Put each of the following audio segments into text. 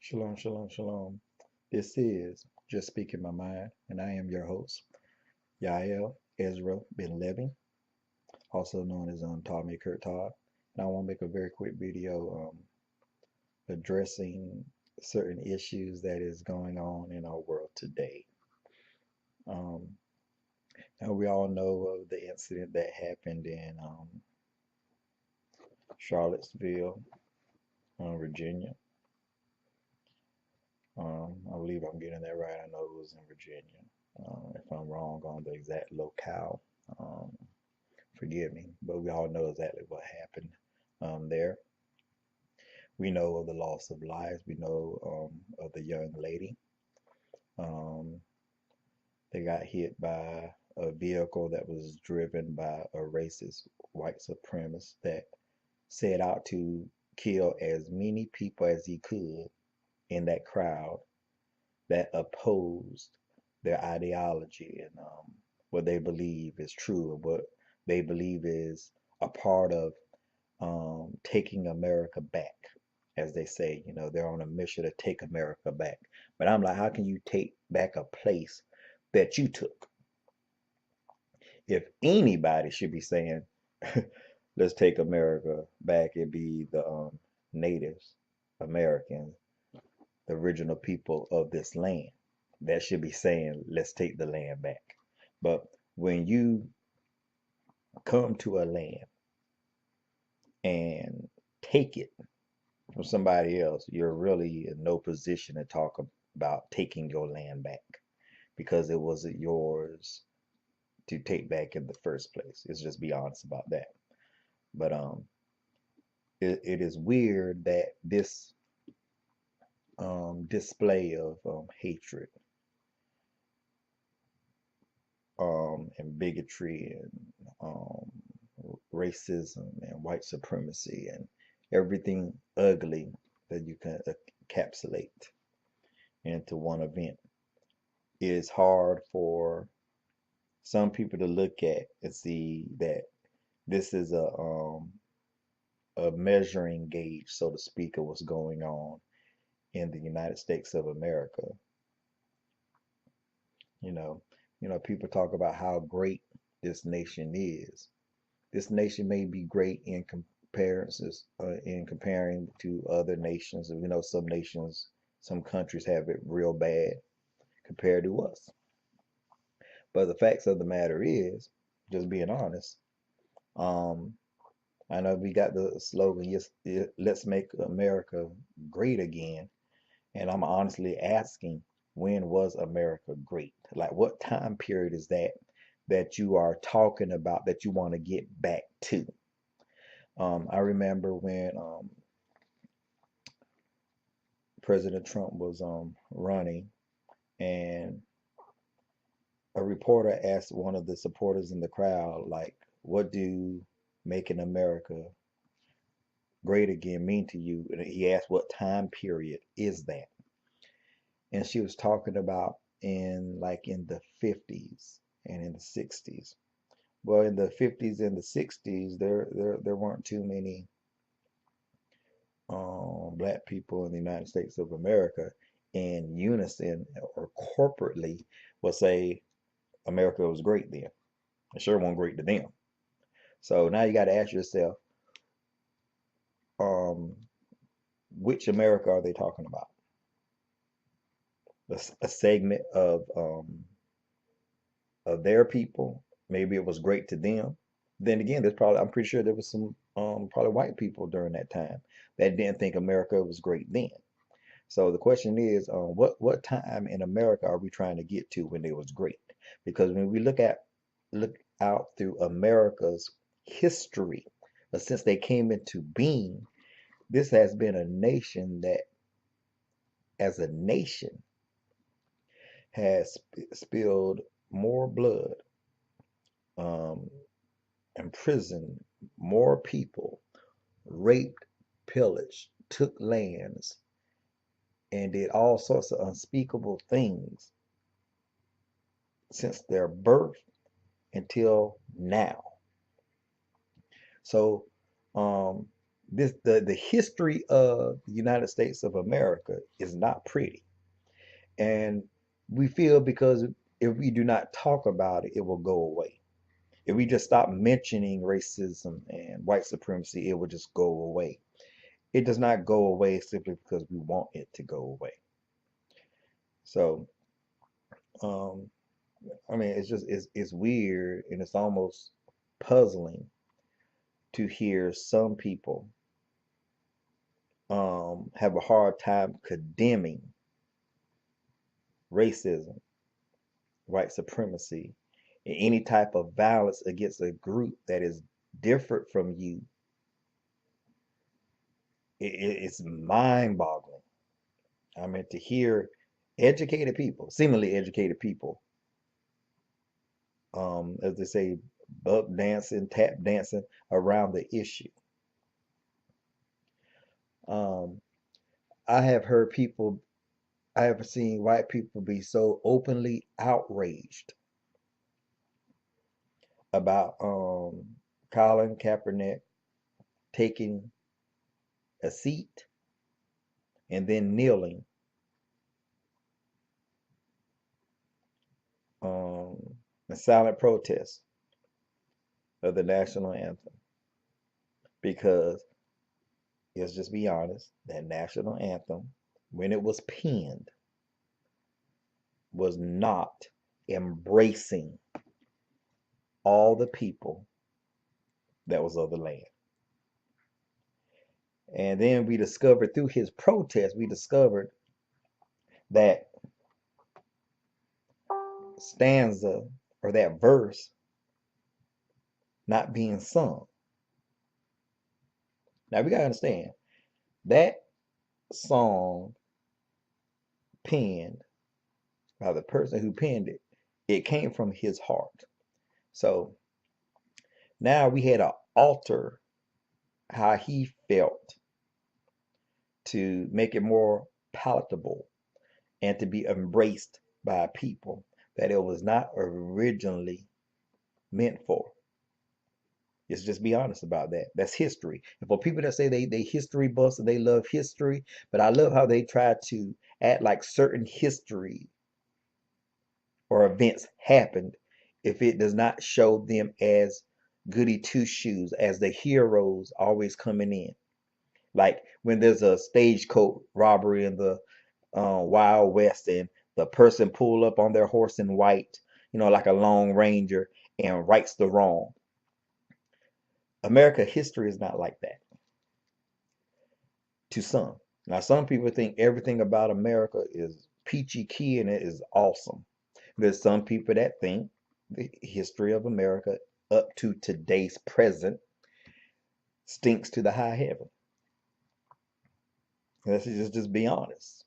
Shalom, shalom, shalom. This is Just Speaking My Mind, and I am your host, Yael Ezra Ben Levy, also known as Todd Me Kurt Todd. And I want to make a very quick video addressing certain issues that is going on in our world today. Um, Now we all know of the incident that happened in Charlottesville, Virginia. I believe I'm getting that right. I know it was in Virginia. If I'm wrong on the exact locale, um, forgive me, but we all know exactly what happened there. We know of the loss of lives. We know of the young lady. Um, they got hit by a vehicle that was driven by a racist white supremacist that set out to kill as many people as he could in that crowd that opposed their ideology and what they believe is true and what they believe is a part of taking America back. As they say, they're on a mission to take America back. But I'm like, how can you take back a place that you took? If anybody should be saying, let's take America back, it'd be the natives, Americans, the original people of this land. That should be saying, let's take the land back. But when you come to a land and take it from somebody else, you're really in no position to talk about taking your land back because it wasn't yours to take back in the first place. Let's just be honest about that. But it is weird that this display of hatred and bigotry and racism and white supremacy and everything ugly that you can encapsulate into one event is hard for some people to look at and see that this is a measuring gauge, so to speak, of what's going on in the United States of America. You know, people talk about how great this nation is. This nation may be great in comparisons, in comparing to other nations. We know some nations, some countries have it real bad compared to us. But the facts of the matter is, just being honest, um, I know we got the slogan, yes, let's make America great again. And I'm honestly asking, when was America great? Like, what time period is that you are talking about that you want to get back to? I remember when President Trump was running, and a reporter asked one of the supporters in the crowd, like, what do making America great again mean to you? And he asked, what time period is that? And she was talking about in the 50s and in the 60s. Well, in the 50s and the 60s, there weren't too many black people in the United States of America in unison or corporately will say America was great then. It sure wasn't great to them. So now you got to ask yourself, um, which America are they talking about? A segment of their people. Maybe it was great to them. Then again, I'm pretty sure there was some probably white people during that time that didn't think America was great then. So the question is, what time in America are we trying to get to when it was great? Because when we look out through America's history, since they came into being, this has been a nation that, as a nation, has spilled more blood, um, imprisoned more people, raped, pillaged, took lands, and did all sorts of unspeakable things since their birth until now. So, um, The history of the United States of America is not pretty. And we feel because if we do not talk about it, it will go away. If we just stop mentioning racism and white supremacy, it will just go away. It does not go away simply because we want it to go away. So, um, I mean, it's weird and it's almost puzzling to hear some people have a hard time condemning racism, white supremacy, and any type of violence against a group that is different from you. It's mind-boggling. I mean, to hear educated people, seemingly educated people, as they say, buck dancing, tap dancing around the issue. Um, I have heard people, I have seen white people be so openly outraged about Colin Kaepernick taking a seat and then kneeling um, in silent protest of the national anthem. Because let's just be honest, that national anthem, when it was penned, was not embracing all the people that was of the land. And then we discovered through his protest, we discovered that stanza or that verse not being sung. Now we gotta understand that song penned by the person who penned it, it came from his heart. So now we had to alter how he felt to make it more palatable and to be embraced by people that it was not originally meant for. Let's just be honest about that. That's history. And for people that say they history buffs and they love history, but I love how they try to act like certain history or events happened if it does not show them as goody two shoes, as the heroes always coming in. Like when there's a stagecoach robbery in the Wild West and the person pull up on their horse in white, like a Lone Ranger, and rights the wrong. America history is not like that to some. Now, some people think everything about America is peachy key and it is awesome. There's some people that think the history of America up to today's present stinks to the high heaven. Let's just be honest.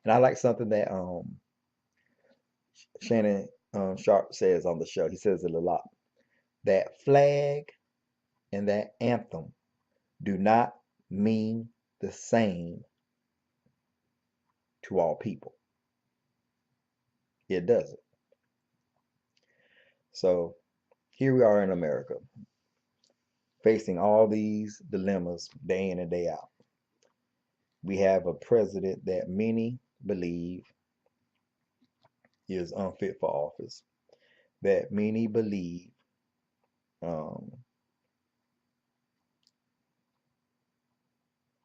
And I like something that Shannon Sharp says on the show. He says it a lot. That flag and that anthem do not mean the same to all people. It doesn't. So here we are in America, facing all these dilemmas day in and day out. We have a president that many believe is unfit for office, that many believe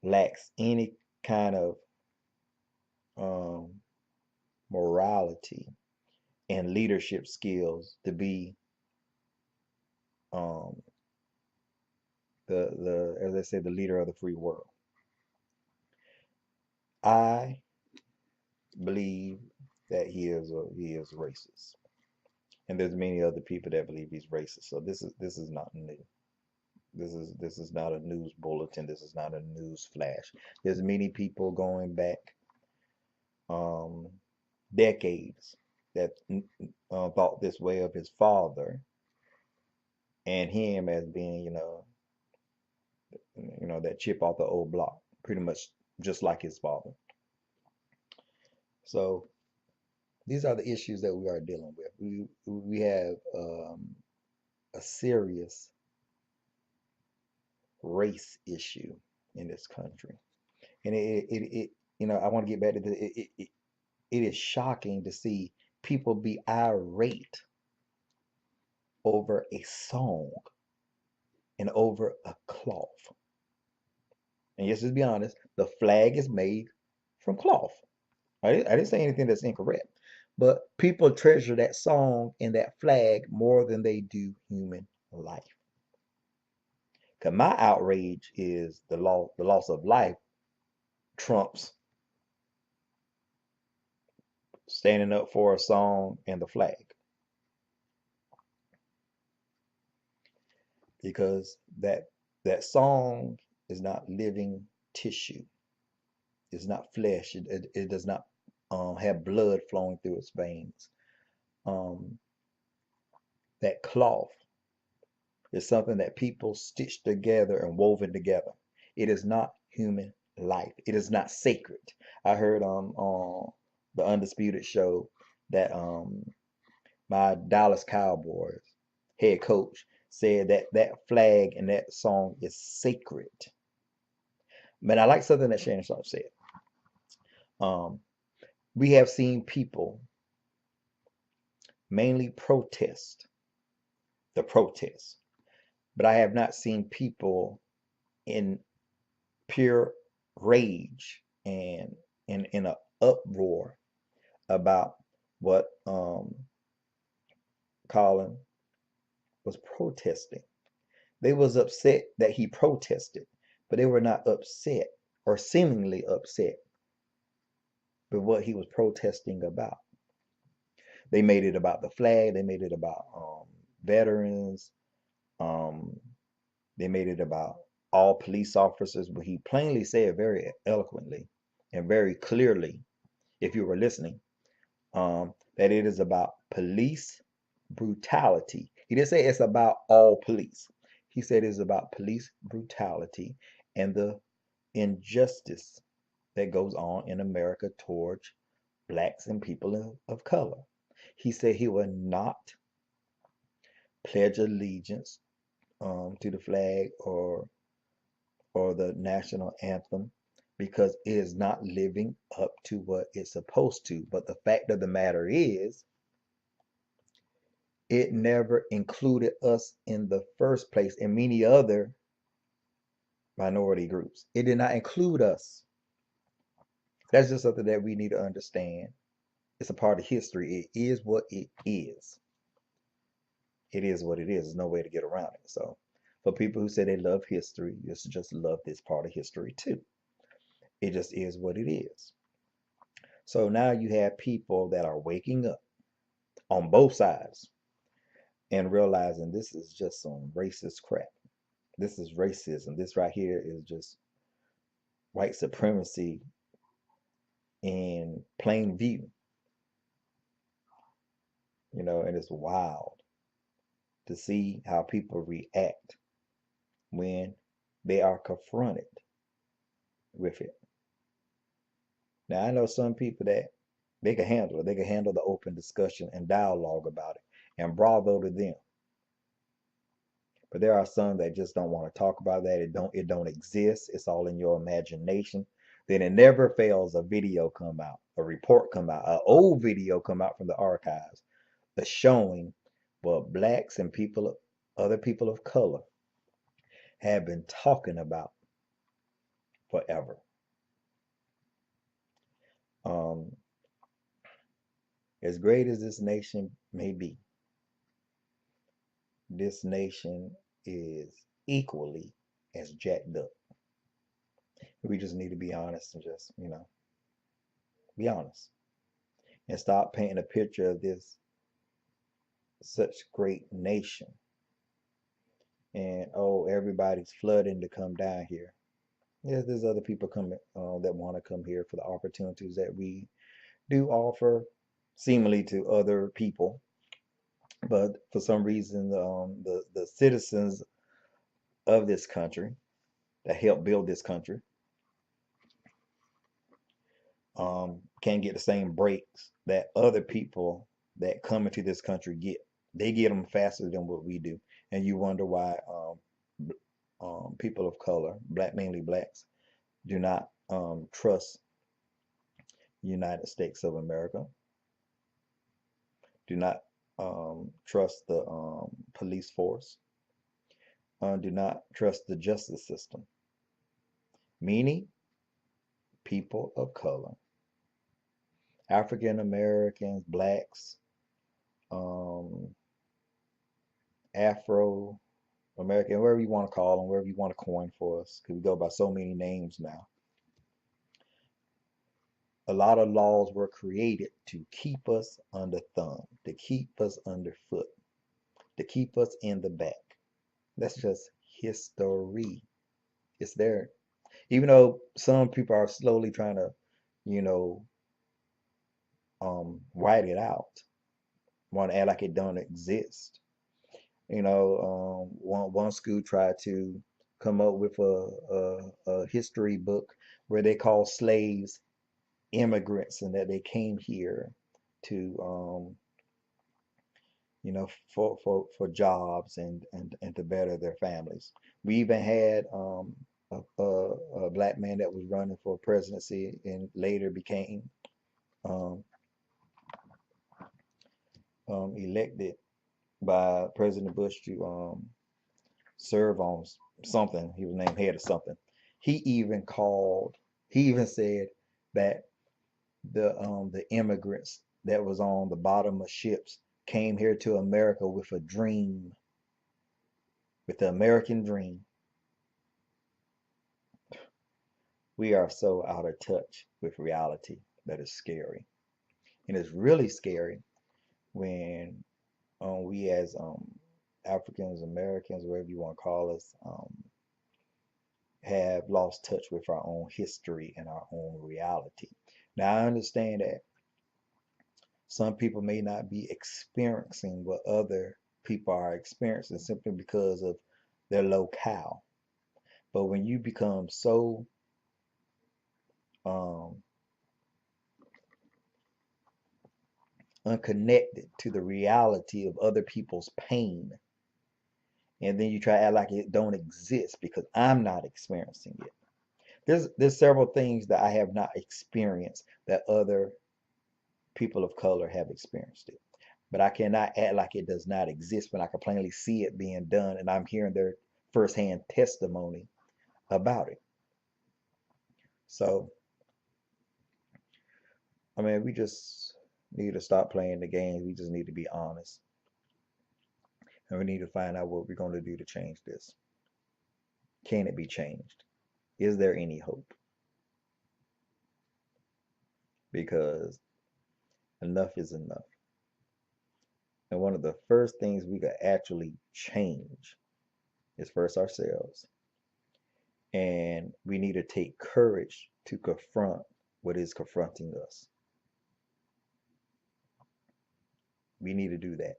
lacks any kind of morality and leadership skills to be the as I say, the leader of the free world. I believe that he is racist, and there's many other people that believe he's racist. So this is not new. This is not a news bulletin. This is not a news flash. There's many people going back decades that thought this way of his father and him as being, that chip off the old block, pretty much just like his father. So these are the issues that we are dealing with. We have a serious race issue in this country. And I want to get back to the, it is shocking to see people be irate over a song and over a cloth. And yes, let's be honest, the flag is made from cloth. I didn't say anything that's incorrect, but people treasure that song and that flag more than they do human life. Because my outrage is the loss of life trumps standing up for a song and the flag. Because that song is not living tissue. It's not flesh. It does not have blood flowing through its veins. Um, that cloth is something that people stitched together and woven together. It is not human life. It is not sacred. I heard on the Undisputed show that my Dallas Cowboys head coach said that that flag and that song is sacred. But I like something that Shannon Sharp said. We have seen people mainly protest the protest, but I have not seen people in pure rage and in an uproar about what Colin was protesting. They was upset that he protested, but they were not upset or seemingly upset with what he was protesting about. They made it about the flag. They made it about veterans. They made it about all police officers, but he plainly said very eloquently and very clearly, if you were listening, that it is about police brutality. He didn't say it's about all police. He said it's about police brutality and the injustice that goes on in America towards blacks and people of color. He said he would not pledge allegiance to the flag or the national anthem because it is not living up to what it's supposed to. But the fact of the matter is, it never included us in the first place and many other minority groups. It did not include us. That's just something that we need to understand. It's a part of history. It is what it is. It is what it is. There's no way to get around it. So for people who say they love history, you just love this part of history too. It just is what it is. So now you have people that are waking up on both sides and realizing this is just some racist crap. This is racism. This right here is just white supremacy in plain view. And it's wild to see how people react when they are confronted with it. Now, I know some people that they can handle it. They can handle the open discussion and dialogue about it. And bravo to them. But there are some that just don't want to talk about that. It don't exist. It's all in your imagination. Then it never fails a video come out, a report come out, an old video come out from the archives that's showing what blacks and other people of color have been talking about forever. As great as this nation may be, this nation is equally as jacked up. We just need to be honest and just, be honest. And stop painting a picture of this such great nation. And, everybody's flooding to come down here. Yes, there's other people coming that want to come here for the opportunities that we do offer, seemingly to other people. But for some reason, the citizens of this country that helped build this country can't get the same breaks that other people that come into this country get. They get them faster than what we do, and you wonder why people of color, mainly blacks, do not trust the United States of America, do not trust the police force, do not trust the justice system. Meaning, people of color, African Americans, blacks, um, Afro American, wherever you want to call them, wherever you want to coin for us, because we go by so many names now. A lot of laws were created to keep us under thumb, to keep us underfoot, to keep us in the back. That's just history. It's there. Even though some people are slowly trying to, you know, write it out, want to act like it don't exist. One school tried to come up with a history book where they call slaves immigrants and that they came here to for jobs and to better their families. We even had a black man that was running for presidency and later became um, elected by President Bush to serve on something. He was named head of something. He even called. He even said that the immigrants that was on the bottom of ships came here to America with a dream, with the American dream. We are so out of touch with reality that is scary. And it's really scary when we as Africans, Americans, whatever you want to call us, have lost touch with our own history and our own reality. Now, I understand that some people may not be experiencing what other people are experiencing simply because of their locale. But when you become so um, unconnected to the reality of other people's pain, and then you try to act like it don't exist because I'm not experiencing it. There's several things that I have not experienced that other people of color have experienced it. But I cannot act like it does not exist when I can plainly see it being done and I'm hearing their firsthand testimony about it. So, I mean, we just need to stop playing the games. We just need to be honest. And we need to find out what we're going to do to change this. Can it be changed? Is there any hope? Because enough is enough. And one of the first things we could actually change is first ourselves. And we need to take courage to confront what is confronting us. We need to do that.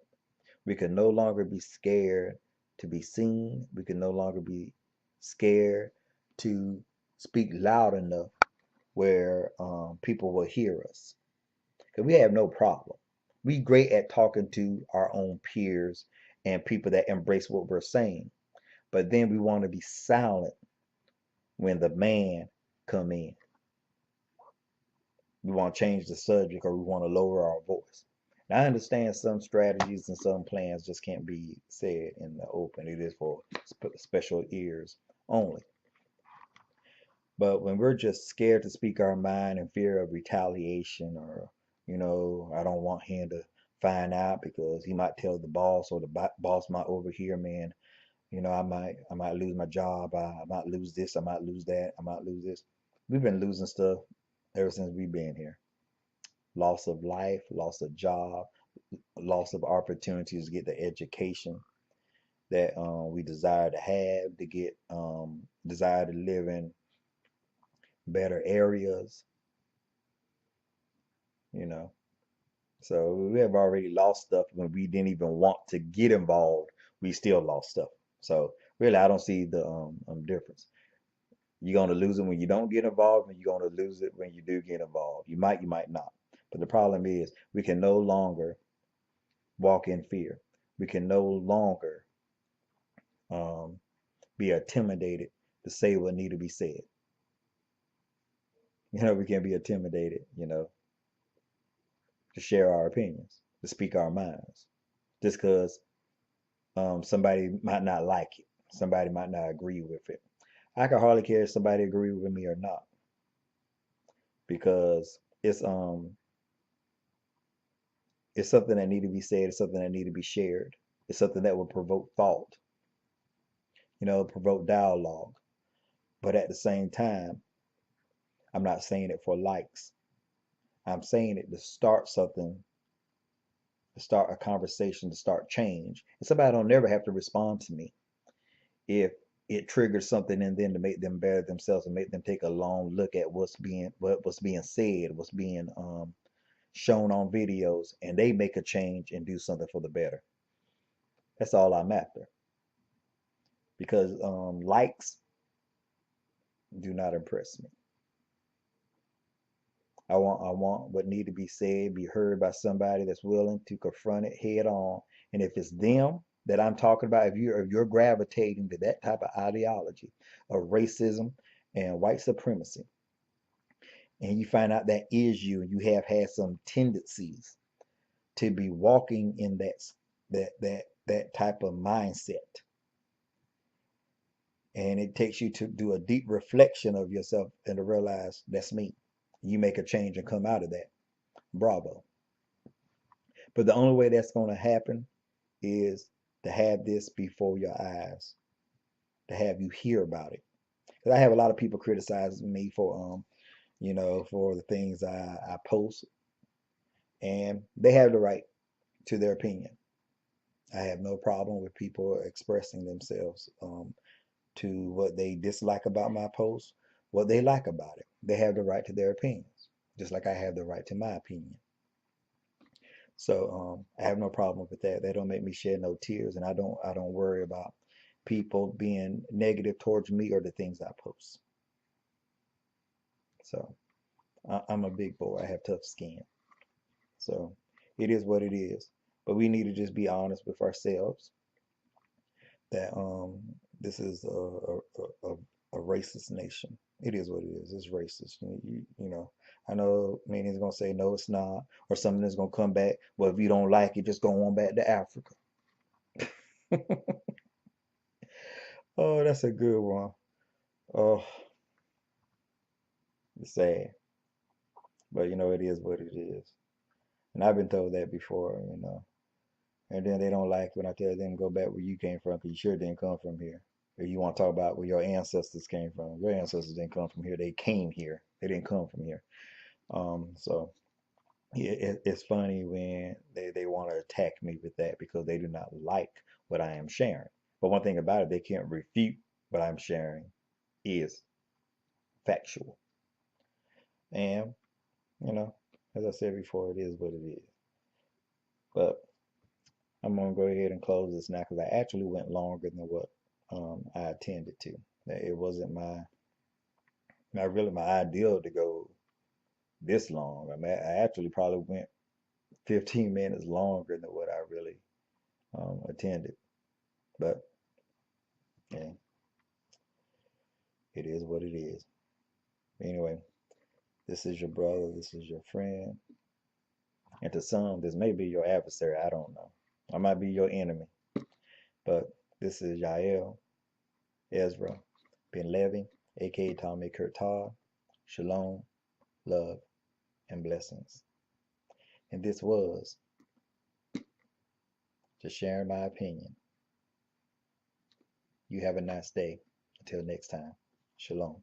We can no longer be scared to be seen. We can no longer be scared to speak loud enough where people will hear us. Because we have no problem. We great at talking to our own peers and people that embrace what we're saying. But then we want to be silent when the man come in. We want to change the subject or we want to lower our voice. Now, I understand some strategies and some plans just can't be said in the open. It is for special ears only. But when we're just scared to speak our mind in fear of retaliation or, I don't want him to find out because he might tell the boss or the boss might overhear me and, I might lose my job. I might lose this. I might lose that. I might lose this. We've been losing stuff ever since we've been here. Loss of life, loss of job, loss of opportunities to get the education that we desire to have, to get desire to live in better areas, you know. So we have already lost stuff when we didn't even want to get involved. We still lost stuff. So really, I don't see the difference. You're gonna lose it when you don't get involved, and you're gonna lose it when you do get involved. You might not. But the problem is, we can no longer walk in fear. We can no longer um, be intimidated to say what need to be said. We can't be intimidated, to share our opinions, to speak our minds, just because somebody might not like it, somebody might not agree with it. I can hardly care if somebody agree with me or not, because it's something that need to be said, it's something that need to be shared, it's something that will provoke thought, provoke dialogue. But at the same time, I'm not saying it for likes. I'm saying it to start something, to start a conversation, to start change. And somebody don't never have to respond to me if it triggers something in them to make them better themselves and make them take a long look at what's being said, what's being shown on videos, and they make a change and do something for the better. That's all I'm after. Because likes do not impress me. I want what need to be said, be heard by somebody that's willing to confront it head on. And if it's them that I'm talking about, if you're gravitating to that type of ideology of racism and white supremacy, and you find out that is you, and you have had some tendencies to be walking in that type of mindset, and it takes you to do a deep reflection of yourself and to realize that's me. You make a change and come out of that. Bravo. But the only way that's going to happen is to have this before your eyes, to have you hear about it. Because I have a lot of people criticizing me for, for the things I post, and they have the right to their opinion. I have no problem with people expressing themselves to what they dislike about my posts, what they like about it. They have the right to their opinions, just like I have the right to my opinion. So I have no problem with that. They don't make me shed no tears, and I don't worry about people being negative towards me or the things I post. So I'm a big boy. I have tough skin. So it is what it is. But we need to just be honest with ourselves that this is a racist nation. It is what it is. It's racist. I know many is gonna say no, it's not, or something is gonna come back. Well, if you don't like it, just go on back to Africa. Oh, that's a good one. Oh, it's sad, but it is what it is. And I've been told that before. And then they don't like when I tell them go back where you came from, because you sure didn't come from here. Or you want to talk about where your ancestors came from. Your ancestors didn't come from here. They came here. They didn't come from here. So yeah, it's funny when they want to attack me with that because they do not like what I am sharing. But one thing about it, they can't refute what I'm sharing is factual. And, as I said before, it is what it is. But I'm going to go ahead and close this now because I actually went longer than what I intended to. It wasn't not really my ideal to go this long. I mean, I actually probably went 15 minutes longer than what I really attended. But yeah, it is what it is. Anyway, this is your brother. This is your friend. And to some, this may be your adversary. I don't know. I might be your enemy. But this is Yael Ezra Ben Levy, aka Tommy Kurt Todd. Shalom, love, and blessings. And this was just sharing my opinion. You have a nice day. Until next time, shalom.